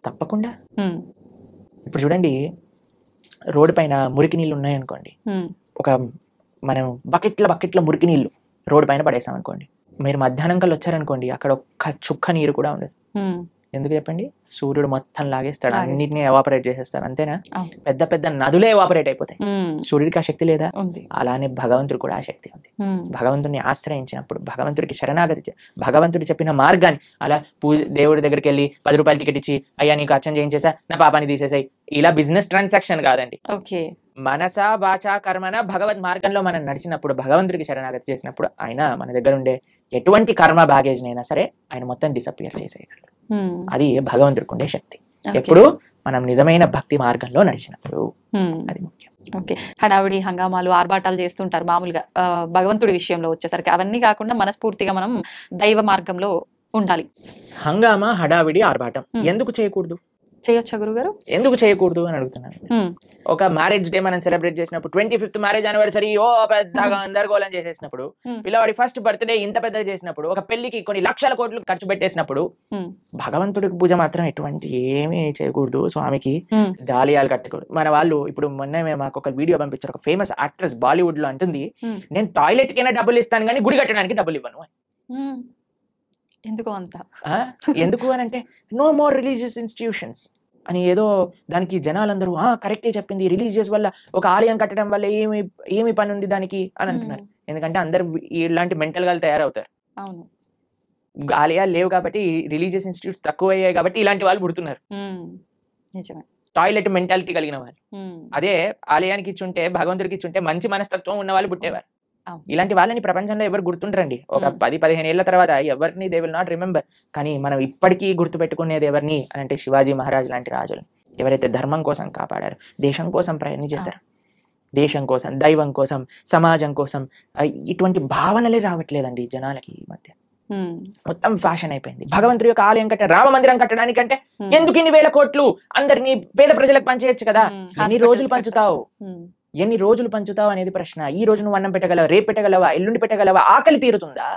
తప్పకుండా. ఇప్పుడు చూడండి, రోడ్డు పైన మురికి నీళ్ళు ఉన్నాయనుకోండి, ఒక మనం బకెట్ల మురికి నీళ్ళు రోడ్డు పైన పడేసాం అనుకోండి, మీరు మధ్యాహ్నం కల్లా వచ్చారనుకోండి, అక్కడ ఒక్క చుక్క నీరు కూడా ఉండదు. ఎందుకు చెప్పండి? సూర్యుడు మొత్తం లాగేస్తాడు, అన్నిటిని ఎవాపరేట్ చేసేస్తాడు, అంతేనా? పెద్ద పెద్ద నదులే ఎవాపరేట్ అయిపోతాయి. సూర్యుడికి ఆ శక్తి లేదా? అలానే భగవంతుడు కూడా ఆ శక్తి ఉంది. భగవంతుడిని ఆశ్రయించినప్పుడు, భగవంతుడికి శరణాగతి, భగవంతుడు చెప్పిన మార్గాన్ని, అలా దేవుడి దగ్గరికి వెళ్ళి 10 రూపాయలు టికెట్ ఇచ్చి, అయ్యా నీకు అర్చన చేయించేసా, నా పాపాన్ని తీసేసాయి, ఇలా బిజినెస్ ట్రాన్సాక్షన్ కాదండి. మనసా వాచా కర్మన భగవద్ మార్గంలో మనం నడిచినప్పుడు, భగవంతుడికి శరణాగతి చేసినప్పుడు, ఆయన మన దగ్గర ఉండే ఎటువంటి కర్మ బ్యాగేజ్ నైనా సరే ఆయన మొత్తం డిసపియర్ చేసేయగలరు. అది భగవంతుడికి ఉండే శక్తి. ఎప్పుడు మనం నిజమైన భక్తి మార్గంలో నడిచినప్పుడు, అది ముఖ్యం. ఓకే, హడావిడి హంగామాలు ఆర్భాటాలు చేస్తుంటారు మామూలుగా. భగవంతుడి విషయంలో వచ్చేసరికి అవన్నీ కాకుండా మనస్ఫూర్తిగా మనం దైవ మార్గంలో ఉండాలి. హంగామా, హడావిడి, ఆర్భాటం ఎందుకు చేయకూడదు? చేయొచ్చా గురుగారు? ఎందుకు చేయకూడదు అని అడుగుతున్నాను. ఒక మ్యారేజ్ డే మనం సెలబ్రేట్ చేసినప్పుడు, 25th మ్యారేజ్ యానివర్సరీ పెద్దగా గందరగోళం చేసేసినప్పుడు, పిల్లవాడి ఫస్ట్ బర్త్డే ఇంత పెద్దగా చేసినప్పుడు, ఒక పెళ్లికి కొన్ని లక్షల కోట్లు ఖర్చు పెట్టేసినప్పుడు, భగవంతుడికి పూజ మాత్రం ఎటువంటి ఏమీ చేయకూడదు. స్వామికి దాలియాలు కట్టకూడదు. మన వాళ్ళు ఇప్పుడు మొన్న మాకు ఒక వీడియో పంపించారు, ఒక ఫేమస్ యాక్ట్రెస్ బాలీవుడ్ లో అంటుంది, నేను టాయిలెట్ కైనా డబ్బులు ఇస్తాను కానీ గుడి కట్టడానికి డబ్బులు ఇవ్వను. ఎందుకు అంత? ఎందుకు అని అంటే, నో మోర్ రిలీజియస్ ఇన్స్టిట్యూషన్స్ అని ఏదో దానికి జనాలందరూ కరెక్టే చెప్పింది, రిలీజియస్ వల్ల ఒక ఆలయం కట్టడం వల్ల ఏమి పని ఉంది దానికి అని అంటున్నారు. ఎందుకంటే అందరు ఇలాంటి మెంటల్ గా తయారవుతారు. ఆలయాలు లేవు కాబట్టి, రిలీజియస్ ఇన్స్టిట్యూట్స్ తక్కువ అయ్యాయి కాబట్టి ఇలాంటి వాళ్ళు పుడుతున్నారు. టాయిలెట్ మెంటాలిటీ కలిగిన వాళ్ళు. అదే ఆలయానికి ఇచ్చుంటే, భగవంతుడికి ఇచ్చుంటే మంచి మనస్తత్వం ఉన్న వాళ్ళు పుట్టేవారు. ఇలాంటి వాళ్ళని ప్రపంచంలో ఎవరు గుర్తుంటారండి? ఒక 10-15 ఏళ్ల తర్వాత ఎవరిని దే విల్ నాట్ రిమెంబర్. కానీ మనం ఇప్పటికీ గుర్తు పెట్టుకునేది ఎవరిని అంటే, శివాజీ మహారాజ్ లాంటి రాజులు, ఎవరైతే ధర్మం కోసం కాపాడారు, దేశం కోసం ప్రయత్నం చేశారు, దేశం కోసం, దైవం కోసం, సమాజం కోసం. ఇటువంటి భావనలే రావట్లేదండి జనాలకి ఈ మధ్య. మొత్తం ఫ్యాషన్ అయిపోయింది. భగవంతుడి యొక్క ఆలయం రామ మందిరం కట్టడానికంటే ఎందుకు ఇన్ని వేల కోట్లు? అందరినీ పేద ప్రజలకు పంచేయచ్చు కదా. ఎన్ని రోజులు పంచుతావు అనేది ప్రశ్న. ఈ రోజు నువ్వు అన్నం పెట్టగలవా? రేపు పెట్టగలవా? ఎల్లుండి పెట్టగలవా? ఆకలి తీరుతుందా?